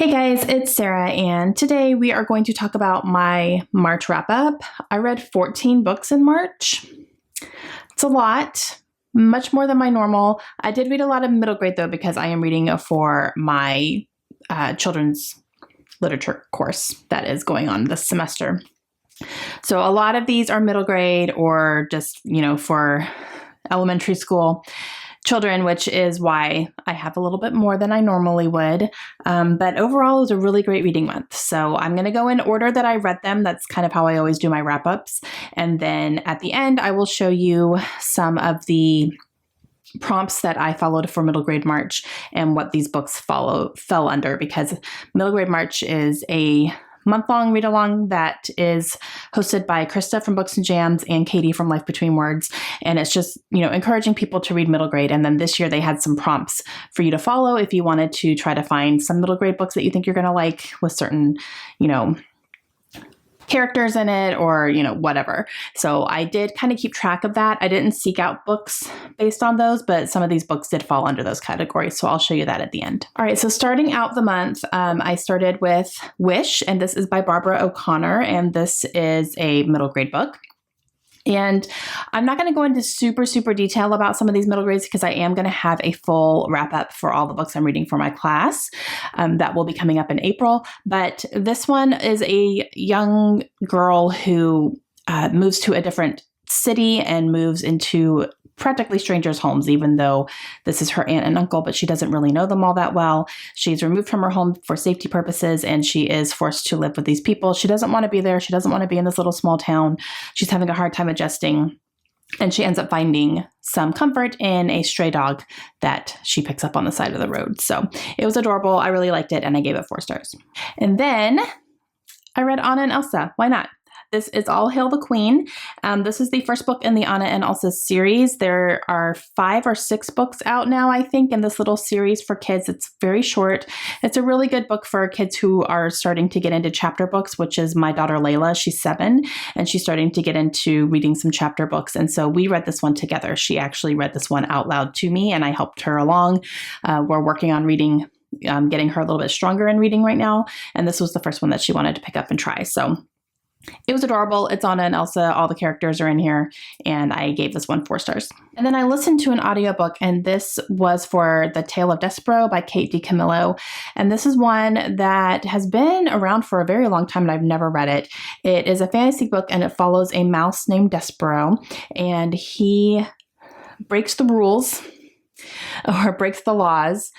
Hey guys, it's Sarah, and today we are going to talk about my March wrap-up. I read 14 books in March. It's a lot, much more than my normal. I did read a lot of middle grade though, because I am reading for my children's literature course that is going on this semester. So a lot of these are middle grade or just, for elementary school children, which is why I have a little bit more than I normally would. But overall, it was a really great reading month. So I'm going to go in order that I read them. That's kind of how I always do my wrap-ups. And then at the end, I will show you some of the prompts that I followed for middle grade March and what these books fell under, because middle grade March is a month-long read-along that is hosted by Krista from Books and Jams and Katie from Life Between Words. And it's just, encouraging people to read middle grade. And then this year they had some prompts for you to follow if you wanted to try to find some middle grade books that you think you're going to like with certain, characters in it or, whatever. So I did kind of keep track of that. I didn't seek out books based on those, but some of these books did fall under those categories. So I'll show you that at the end. All right. So starting out the month, I started with Wish, and this is by Barbara O'Connor. And this is a middle grade book. And I'm not going to go into super detail about some of these middle grades because I am going to have a full wrap up for all the books I'm reading for my class that will be coming up in April. But this one is a young girl who moves to a different city and moves into practically strangers' homes, even though this is her aunt and uncle, but she doesn't really know them all that well. She's removed from her home for safety purposes, and she is forced to live with these people. She doesn't want to be there. She doesn't want to be in this little small town. She's having a hard time adjusting, and she ends up finding some comfort in a stray dog that she picks up on the side of the road. So it was adorable. I really liked it, and I gave it 4 stars. And then I read Anna and Elsa. Why not? This is All Hail the Queen. This is the first book in the Anna and Elsa series. There are 5 or 6 books out now, I think, in this little series for kids. It's very short. It's a really good book for kids who are starting to get into chapter books, which is my daughter Layla. She's 7, and she's starting to get into reading some chapter books. And so we read this one together. She actually read this one out loud to me, and I helped her along. We're working on reading, getting her a little bit stronger in reading right now. And this was the first one that she wanted to pick up and try. So it was adorable. It's Anna and Elsa. All the characters are in here, and I gave this one 4 stars. And then I listened to an audiobook, and this was for The Tale of Despereaux by Kate DiCamillo. And this is one that has been around for a very long time, and I've never read it. It is a fantasy book, and it follows a mouse named Despereaux, and he breaks the rules or breaks the laws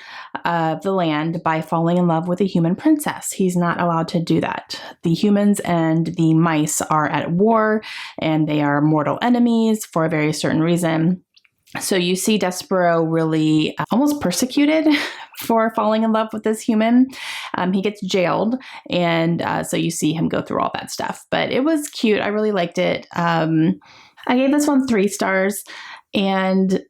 of the land by falling in love with a human princess. He's not allowed to do that. The humans and the mice are at war, and they are mortal enemies for a very certain reason. So you see Despereaux really almost persecuted for falling in love with this human. He gets jailed, and so you see him go through all that stuff. But it was cute. I really liked it. I gave this one 3 stars, and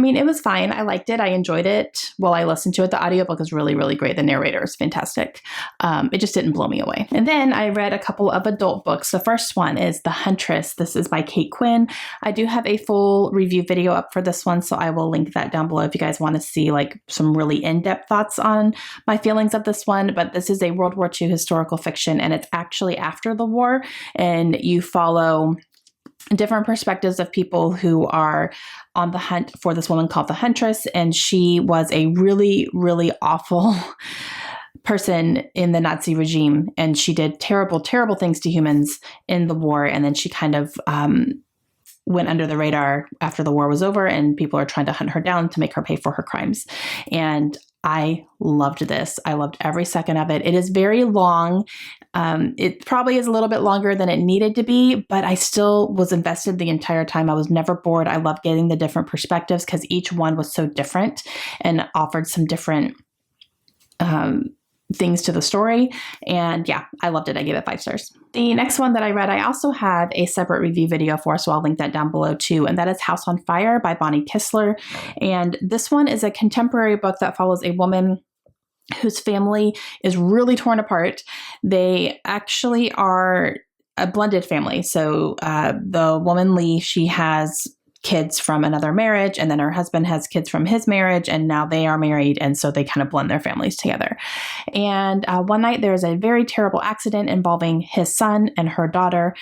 it was fine. I liked it. I enjoyed it while I listened to it. The audiobook is really great. The narrator is fantastic. It just didn't blow me away. And then I read a couple of adult books. The first one is The Huntress. This is by Kate Quinn. I do have a full review video up for this one, so I will link that down below if you guys want to see some really in-depth thoughts on my feelings of this one. But this is a World War II historical fiction, and it's actually after the war, and you follow different perspectives of people who are on the hunt for this woman called the Huntress. And she was a really awful person in the Nazi regime. And she did terrible things to humans in the war. And then she kind of went under the radar after the war was over, and people are trying to hunt her down to make her pay for her crimes. And I loved this. I loved every second of it. It is very long. It probably is a little bit longer than it needed to be, but I still was invested the entire time. I was never bored. I loved getting the different perspectives because each one was so different and offered some different things to the story. And yeah, I loved it. I gave it 5 stars. The next one that I read, I also have a separate review video for, so I'll link that down below too. And that is House on Fire by Bonnie Kistler. And this one is a contemporary book that follows a woman whose family is really torn apart. They actually are a blended family. So the woman Lee, she has kids from another marriage, and then her husband has kids from his marriage, and now they are married, and so they kind of blend their families together. And one night there's a very terrible accident involving his son and her daughter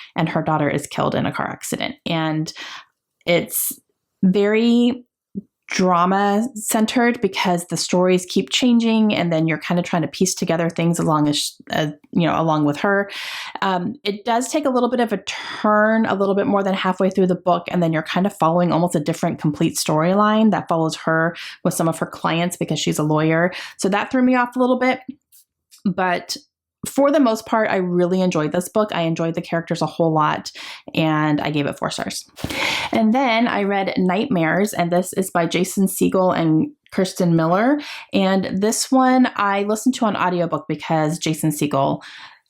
is killed in a car accident. And it's very drama centered because the stories keep changing, and then you're kind of trying to piece together things along with her. It does take a little bit of a turn, a little bit more than halfway through the book, and then you're kind of following almost a different complete storyline that follows her with some of her clients because she's a lawyer. So that threw me off a little bit, but for the most part, I really enjoyed this book. I enjoyed the characters a whole lot, and I gave it 4 stars. And then I read Nightmares, and this is by Jason Segel and Kirsten Miller. And this one I listened to on audiobook because Jason Segel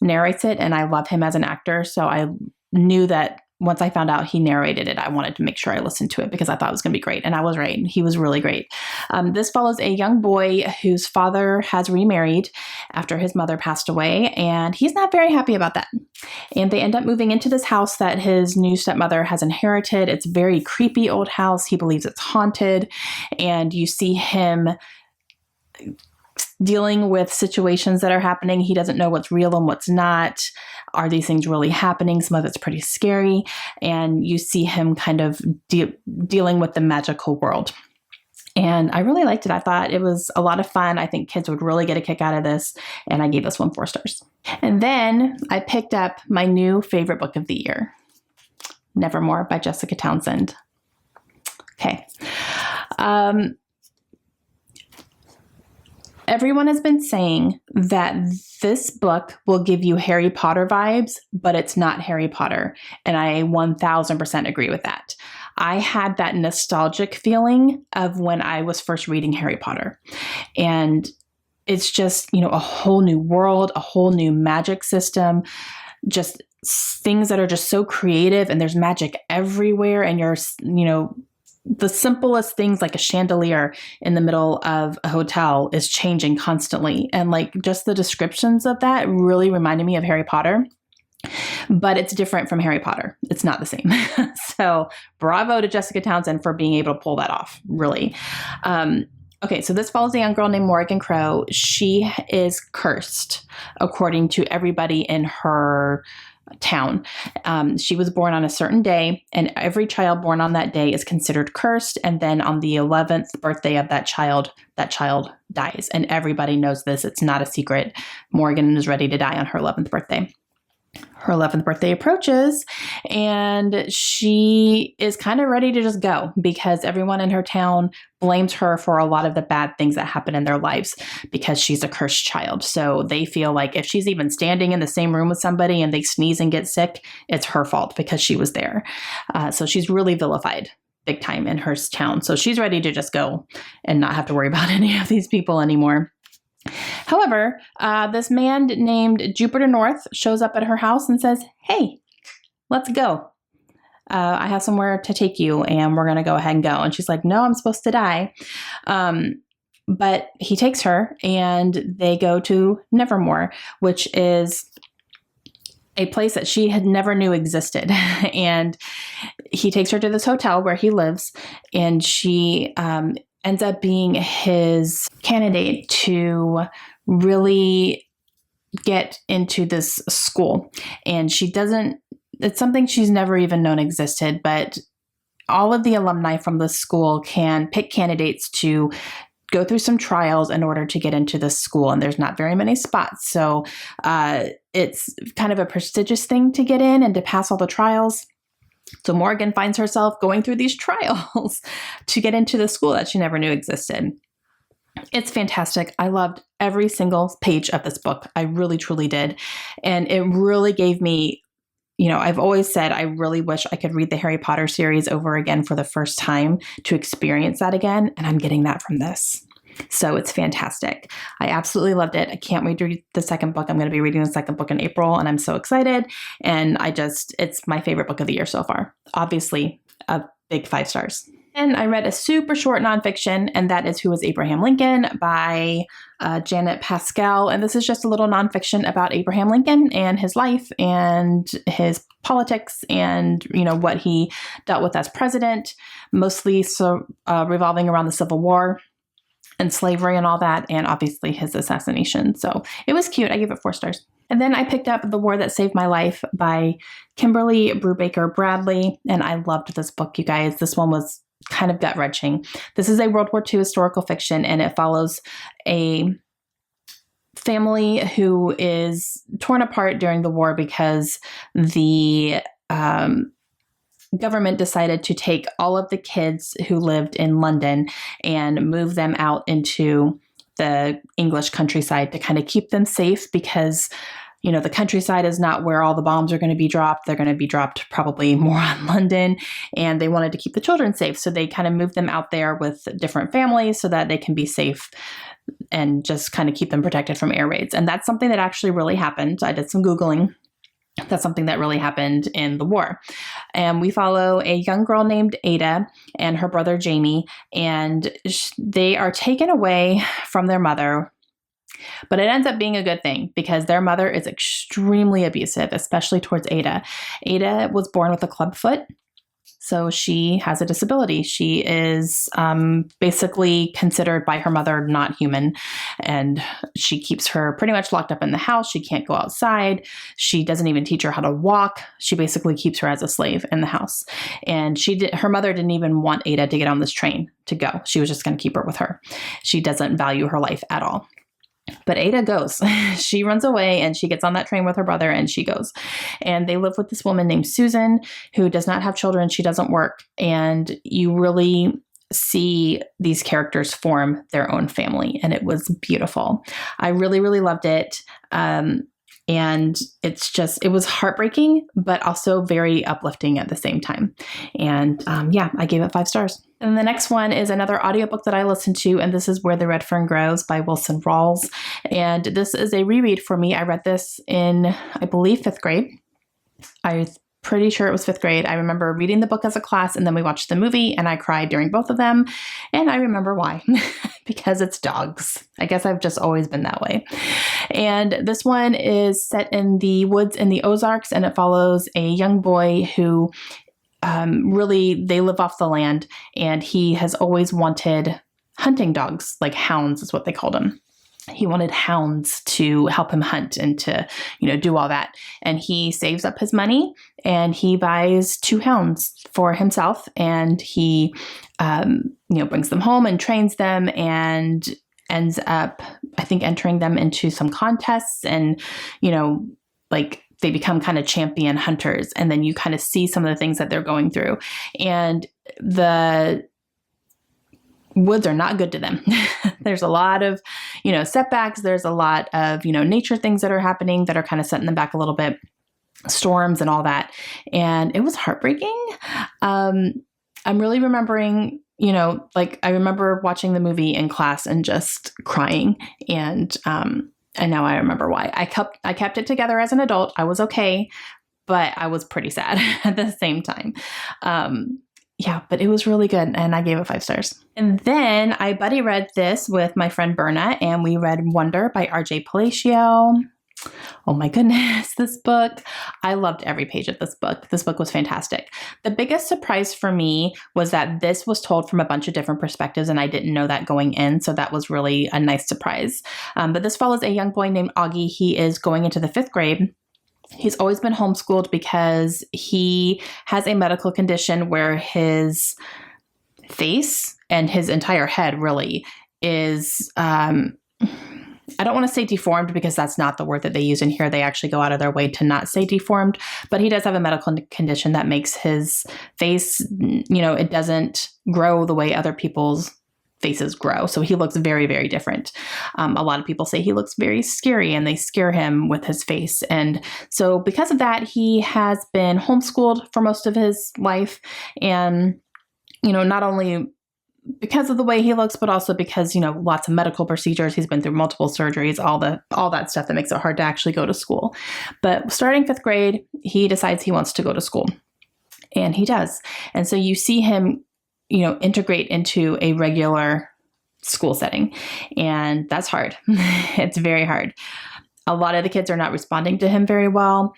narrates it, and I love him as an actor. So I knew that once I found out he narrated it, I wanted to make sure I listened to it because I thought it was going to be great. And I was right. He was really great. This follows a young boy whose father has remarried after his mother passed away, and he's not very happy about that. And they end up moving into this house that his new stepmother has inherited. It's a very creepy old house. He believes it's haunted, and you see him dealing with situations that are happening. He doesn't know what's real and what's not. Are these things really happening? Some of it's pretty scary. And you see him kind of dealing with the magical world. And I really liked it. I thought it was a lot of fun. I think kids would really get a kick out of this. And I gave this one 4 stars. And then I picked up my new favorite book of the year, Nevermore by Jessica Townsend. Okay. Everyone has been saying that this book will give you Harry Potter vibes, but it's not Harry Potter. And I 1000% agree with that. I had that nostalgic feeling of when I was first reading Harry Potter. And it's just, a whole new world, a whole new magic system, just things that are just so creative, and there's magic everywhere. And you're, the simplest things like a chandelier in the middle of a hotel is changing constantly. And just the descriptions of that really reminded me of Harry Potter, but it's different from Harry Potter. It's not the same. So bravo to Jessica Townsend for being able to pull that off, really. Okay, so this follows a young girl named Morgan Crow. She is cursed, according to everybody in her town. She was born on a certain day, and every child born on that day is considered cursed. And then on the 11th birthday of that child dies. And everybody knows this. It's not a secret. Morgan is ready to die on her 11th birthday. Her 11th birthday approaches, and she is kind of ready to just go because everyone in her town blames her for a lot of the bad things that happen in their lives because she's a cursed child. So they feel like if she's even standing in the same room with somebody and they sneeze and get sick, it's her fault because she was there. So she's really vilified big time in her town. So she's ready to just go and not have to worry about any of these people anymore. However, this man named Jupiter North shows up at her house and says, "Hey, let's go. I have somewhere to take you, and we're going to go ahead and go." And she's like, "No, I'm supposed to die." But he takes her, and they go to Nevermore, which is a place that she had never knew existed. And he takes her to this hotel where he lives, and she ends up being his candidate to really get into this school. And it's something she's never even known existed, but all of the alumni from the school can pick candidates to go through some trials in order to get into this school. And there's not very many spots. So it's kind of a prestigious thing to get in and to pass all the trials. So Morgan finds herself going through these trials to get into the school that she never knew existed. It's fantastic. I loved every single page of this book. I really, truly did. And it really gave me, I've always said I really wish I could read the Harry Potter series over again for the first time to experience that again. And I'm getting that from this. So it's fantastic. I absolutely loved it. I can't wait to read the second book. I'm going to be reading the second book in April, and I'm so excited. And it's my favorite book of the year so far. Obviously, a big 5 stars. And I read a super short nonfiction, and that is Who Was Abraham Lincoln by Janet Pascal. And this is just a little nonfiction about Abraham Lincoln and his life and his politics and, what he dealt with as president, mostly revolving around the Civil War and slavery and all that, and obviously his assassination. So it was cute. I gave it 4 stars. And then I picked up The War That Saved My Life by Kimberly Brubaker Bradley, and I loved this book, you guys. This one was kind of gut-wrenching. This is a World War II historical fiction, and it follows a family who is torn apart during the war because the government decided to take all of the kids who lived in London and move them out into the English countryside to kind of keep them safe because, the countryside is not where all the bombs are going to be dropped. They're going to be dropped probably more on London, and they wanted to keep the children safe. So they kind of moved them out there with different families so that they can be safe and just kind of keep them protected from air raids. And that's something that actually really happened. I did some Googling. That's something that really happened in the war. And we follow a young girl named Ada and her brother Jamie, and they are taken away from their mother. But it ends up being a good thing because their mother is extremely abusive, especially towards Ada. Ada was born with a club foot, so she has a disability. She is basically considered by her mother not human, and she keeps her pretty much locked up in the house. She can't go outside. She doesn't even teach her how to walk. She basically keeps her as a slave in the house. And her mother didn't even want Ada to get on this train to go. She was just going to keep her with her. She doesn't value her life at all. But Ada goes. She runs away and she gets on that train with her brother and she goes. And they live with this woman named Susan who does not have children. She doesn't work. And you really see these characters form their own family. And it was beautiful. I really, really loved it. And it was heartbreaking, but also very uplifting at the same time. And I gave it 5 stars. And the next one is another audiobook that I listened to, and this is Where the Red Fern Grows by Wilson Rawls. And this is a reread for me. I read this in, I believe, 5th grade. I'm pretty sure it was 5th grade. I remember reading the book as a class, and then we watched the movie, and I cried during both of them. And I remember why. Because it's dogs. I guess I've just always been that way. And this one is set in the woods in the Ozarks, and it follows a young boy who they live off the land, and he has always wanted hunting dogs, like hounds is what they called them. He wanted hounds to help him hunt and to, do all that. And he saves up his money and he buys 2 hounds for himself, and he, brings them home and trains them and ends up, I think, entering them into some contests and, they become kind of champion hunters, and then you kind of see some of the things that they're going through. And the woods are not good to them. There's a lot of, setbacks. There's a lot of, nature things that are happening that are kind of setting them back a little bit, storms and all that. And it was heartbreaking. I'm really remembering, I remember watching the movie in class and just crying. And now I remember why. I kept it together as an adult. I was okay, but I was pretty sad at the same time. But it was really good, and I gave it 5 stars. And then I buddy read this with my friend Berna, and we read Wonder by R.J. Palacio. Oh my goodness, this book. I loved every page of this book. This book was fantastic. The biggest surprise for me was that this was told from a bunch of different perspectives, and I didn't know that going in, so that was really a nice surprise. But this follows a young boy named Augie. He is going into the 5th grade. He's always been homeschooled because he has a medical condition where his face and his entire head really is, I don't want to say deformed because that's not the word that they use in here. They actually go out of their way to not say deformed, but he does have a medical condition that makes his face, it doesn't grow the way other people's faces grow. So he looks very, very different. A lot of people say he looks very scary and they scare him with his face. And so because of that, he has been homeschooled for most of his life. And, not only because of the way he looks, but also because, lots of medical procedures, he's been through multiple surgeries, all that stuff that makes it hard to actually go to school. But starting 5th grade, he decides he wants to go to school, and he does. And so you see him integrate into a regular school setting. And that's hard. It's very hard. A lot of the kids are not responding to him very well.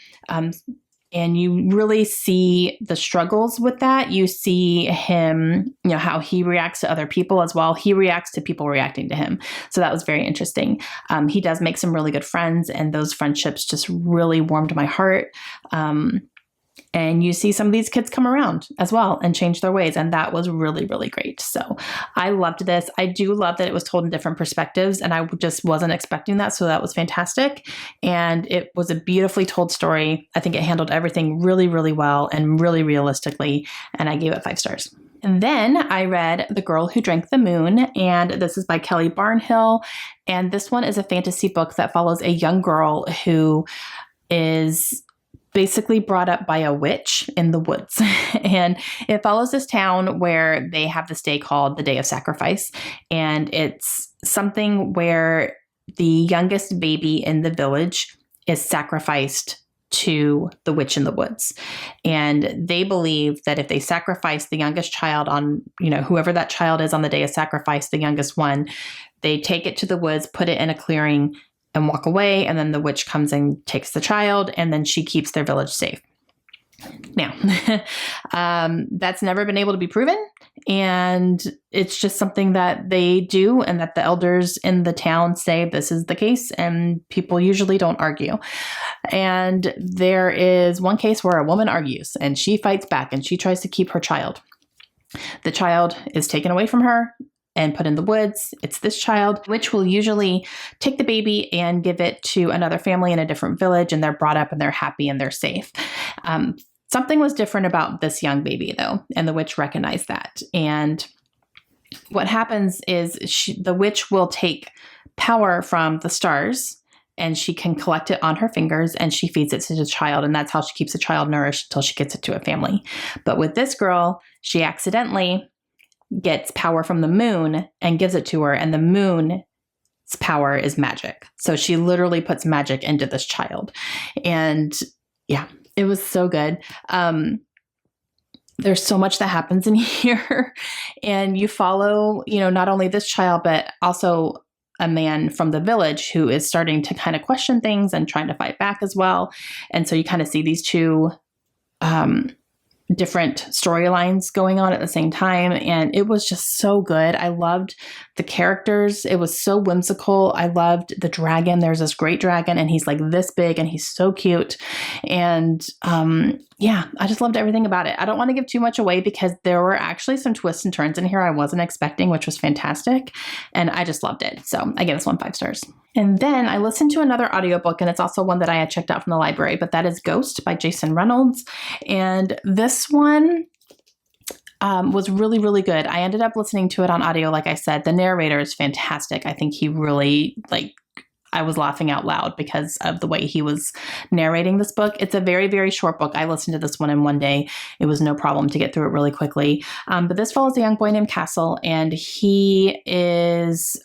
And you really see the struggles with that. You see him, how he reacts to other people as well. He reacts to people reacting to him. So that was very interesting. He does make some really good friends, and those friendships just really warmed my heart. And you see some of these kids come around as well and change their ways. And that was really, really great. So I loved this. I do love that it was told in different perspectives, and I just wasn't expecting that. So that was fantastic. And it was a beautifully told story. I think it handled everything really, really well and really realistically. And I gave it 5 stars. And then I read The Girl Who Drank the Moon, and this is by Kelly Barnhill. And this one is a fantasy book that follows a young girl who is basically brought up by a witch in the woods. And it follows this town where they have this day called the Day of Sacrifice. And it's something where the youngest baby in the village is sacrificed to the witch in the woods. And they believe that if they sacrifice the youngest child on, whoever that child is on the day of sacrifice, the youngest one, they take it to the woods, put it in a clearing, and walk away. And then the witch comes and takes the child, and then she keeps their village safe. Now, that's never been able to be proven. And it's just something that they do, and that the elders in the town say this is the case, and people usually don't argue. And there is one case where a woman argues, and she fights back, and she tries to keep her child. The child is taken away from her and put in the woods. It's this child, which will usually take the baby and give it to another family in a different village, and they're brought up and they're happy and they're safe. Something was different about this young baby, though, and the witch recognized that. And what happens is the witch will take power from the stars, and she can collect it on her fingers, and she feeds it to the child, and that's how she keeps the child nourished until she gets it to a family. But with this girl, she accidentally gets power from the moon and gives it to her, and the moon's power is magic. So she literally puts magic into this child. And yeah, it was so good. There's so much that happens in here, and you follow, not only this child, but also a man from the village who is starting to kind of question things and trying to fight back as well. And so you kind of see these two different storylines going on at the same time. And it was just so good. I loved the characters. It was so whimsical. I loved the dragon. There's this great dragon, and he's like this big, and he's so cute. And yeah, I just loved everything about it. I don't want to give too much away because there were actually some twists and turns in here I wasn't expecting, which was fantastic. And I just loved it. So I gave this one 5 stars. And then I listened to another audiobook, and it's also one that I had checked out from the library, but that is Ghost by Jason Reynolds. And this one was really, really good. I ended up listening to it on audio. Like I said, the narrator is fantastic. I think he really, I was laughing out loud because of the way he was narrating this book. It's a very, very short book. I listened to this one in one day. It was no problem to get through it really quickly. But this follows a young boy named Castle, and he is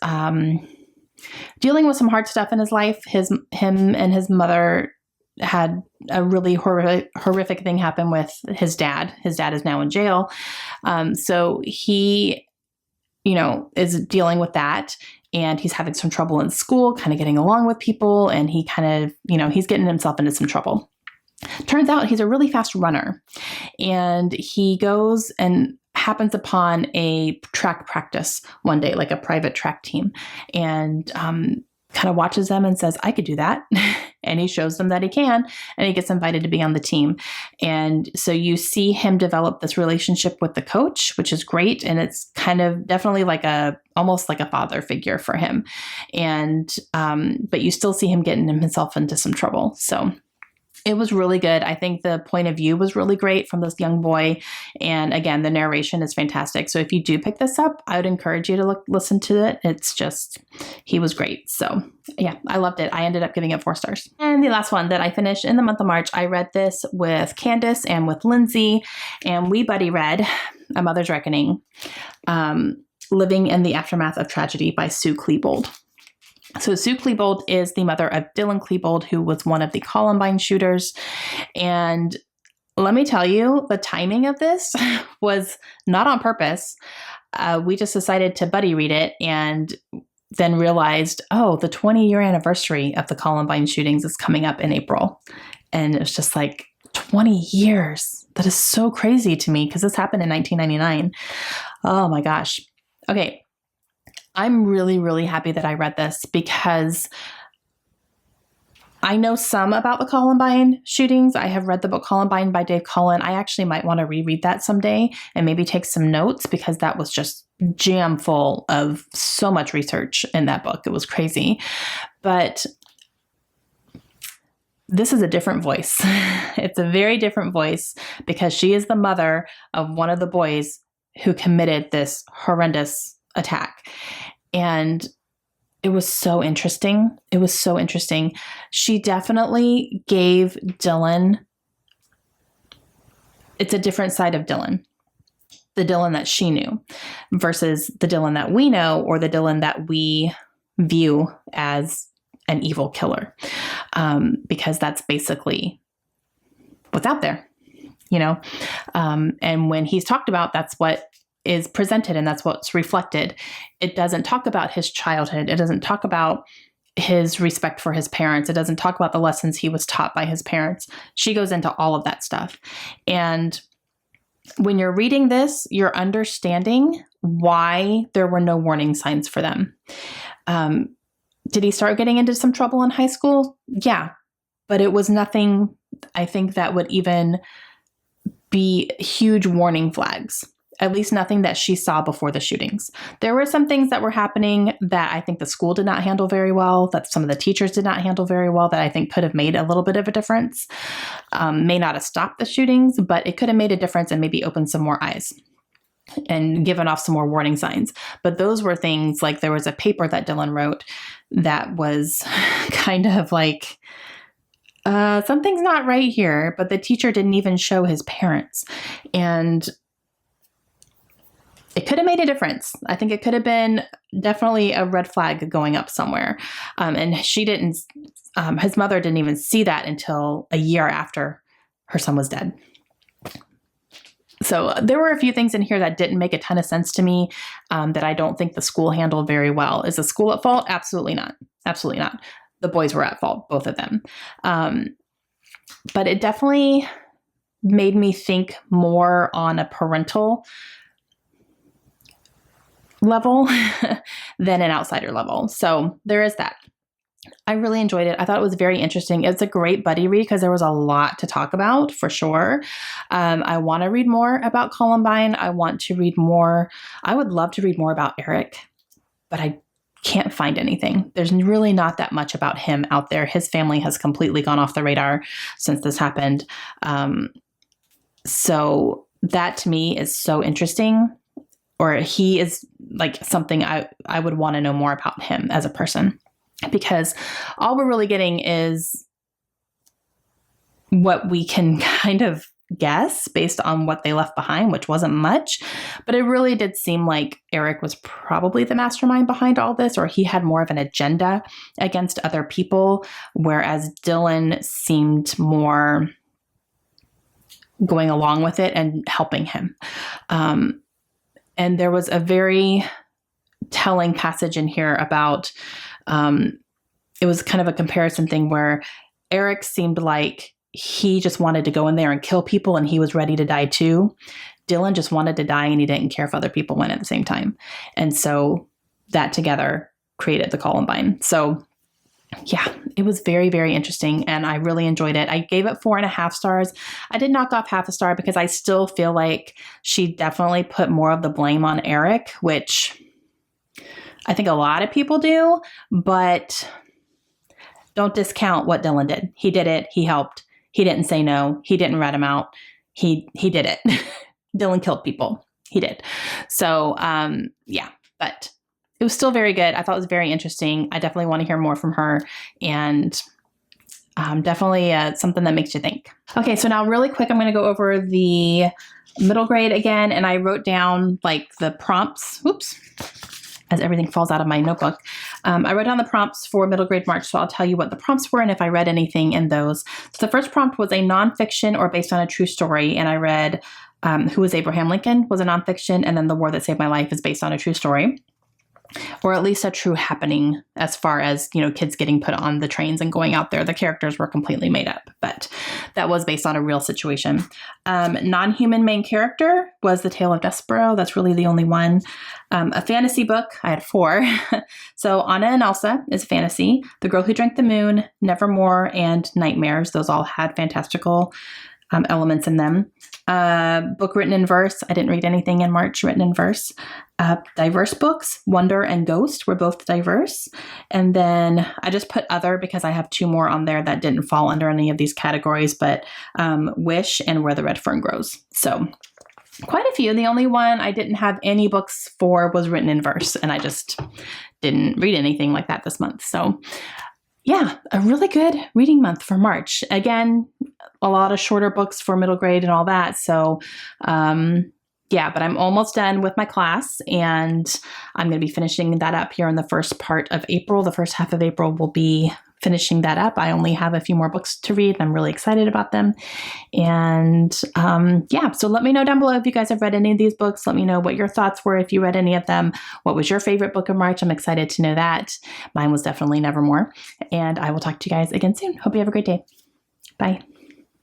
dealing with some hard stuff in his life. Him and his mother had a really horrific thing happen with his dad. His dad is now in jail. So he, is dealing with that, and he's having some trouble in school, kind of getting along with people. And he kind of, he's getting himself into some trouble. Turns out he's a really fast runner, and he goes and happens upon a track practice one day, like a private track team, and kind of watches them and says, I could do that. And he shows them that he can, and he gets invited to be on the team. And so you see him develop this relationship with the coach, which is great. And it's kind of definitely almost like a father figure for him. And, but you still see him getting himself into some trouble. So it was really good. I think the point of view was really great from this young boy. And again, the narration is fantastic. So if you do pick this up, I would encourage you to listen to it. It's just, he was great. So yeah, I loved it. I ended up giving it 4 stars. And the last one that I finished in the month of March, I read this with Candace and with Lindsay, and we buddy read A Mother's Reckoning, Living in the Aftermath of Tragedy by Sue Klebold. So Sue Klebold is the mother of Dylan Klebold, who was one of the Columbine shooters. And let me tell you, the timing of this was not on purpose. We just decided to buddy read it and then realized, oh, the 20-year anniversary of the Columbine shootings is coming up in April. And it was just like 20 years. That is so crazy to me because this happened in 1999. Oh my gosh. Okay. I'm really, really happy that I read this because I know some about the Columbine shootings. I have read the book Columbine by Dave Cullen. I actually might want to reread that someday and maybe take some notes because that was just jam full of so much research in that book. It was crazy. But this is a different voice. It's a very different voice because she is the mother of one of the boys who committed this horrendous attack. And it was so interesting. It was so interesting. She definitely gave Dylan, it's a different side of Dylan, the Dylan that she knew versus the Dylan that we know or the Dylan that we view as an evil killer. Because that's basically what's out there, you know? And when he's talked about, that's what is presented and that's what's reflected. It doesn't talk about his childhood. It doesn't talk about his respect for his parents. It doesn't talk about the lessons he was taught by his parents. She goes into all of that stuff. And when you're reading this, you're understanding why there were no warning signs for them. Did he start getting into some trouble in high school? Yeah, but it was nothing, I think, that would even be huge warning flags. At least nothing that she saw before the shootings. There were some things that were happening that I think the school did not handle very well, that some of the teachers did not handle very well, that I think could have made a little bit of a difference. May not have stopped the shootings, but it could have made a difference and maybe opened some more eyes and given off some more warning signs. But those were things like there was a paper that Dylan wrote that was kind of like, something's not right here, but the teacher didn't even show his parents. And it could have made a difference. I think it could have been definitely a red flag going up somewhere. And she didn't, his mother didn't even see that until a year after her son was dead. So there were a few things in here that didn't make a ton of sense to me that I don't think the school handled very well. Is the school at fault? Absolutely not. Absolutely not. The boys were at fault, both of them. But it definitely made me think more on a parental level than an outsider level. So there is that. I really enjoyed it. I thought it was very interesting. It's a great buddy read because there was a lot to talk about for sure. I want to read more about Columbine. I want to read more. I would love to read more about Eric, but I can't find anything. There's really not that much about him out there. His family has completely gone off the radar since this happened. So that to me is so interesting. Or he is like something I would want to know more about him as a person, because all we're really getting is what we can kind of guess based on what they left behind, which wasn't much, but it really did seem like Eric was probably the mastermind behind all this, or he had more of an agenda against other people, whereas Dylan seemed more going along with it and helping him. And there was a very telling passage in here about, it was kind of a comparison thing where Eric seemed like he just wanted to go in there and kill people and he was ready to die too. Dylan just wanted to die and he didn't care if other people went at the same time. And so that together created the Columbine. So yeah, it was very, very interesting and I really enjoyed it. I gave it 4.5 stars. I did knock off half a star because I still feel like she definitely put more of the blame on Eric, which I think a lot of people do, but don't discount what Dylan did. He did it. He helped. He didn't say no. He didn't rat him out. He did it. Dylan killed people. He did. So, yeah, but it was still very good. I thought it was very interesting. I definitely want to hear more from her and definitely something that makes you think. Okay, so now really quick, I'm going to go over the middle grade again. And I wrote down like the prompts, oops, as everything falls out of my notebook. I wrote down the prompts for middle grade March, so I'll tell you what the prompts were and if I read anything in those. So the first prompt was a nonfiction or based on a true story, and I read Who Was Abraham Lincoln was a nonfiction, and then The War That Saved My Life is based on a true story, or at least a true happening as far as, kids getting put on the trains and going out there. The characters were completely made up, but that was based on a real situation. Non-human main character was The Tale of Despereaux. That's really the only one. A fantasy book, I had 4. So Anna and Elsa is fantasy. The Girl Who Drank the Moon, Nevermore, and Nightmares. Those all had fantastical elements in them. Book written in verse. I didn't read anything in March written in verse. Diverse books, Wonder and Ghost were both diverse. And then I just put other because I have 2 more on there that didn't fall under any of these categories, but Wish and Where the Red Fern Grows. So quite a few. The only one I didn't have any books for was written in verse, and I just didn't read anything like that this month. So yeah, a really good reading month for March. Again, a lot of shorter books for middle grade and all that. So yeah, but I'm almost done with my class, and I'm going to be finishing that up here in the first part of April. The first half of April will be finishing that up. I only have a few more books to read, and I'm really excited about them. And yeah, so let me know down below if you guys have read any of these books. Let me know what your thoughts were if you read any of them. What was your favorite book of March? I'm excited to know that. Mine was definitely Nevermore. And I will talk to you guys again soon. Hope you have a great day. Bye.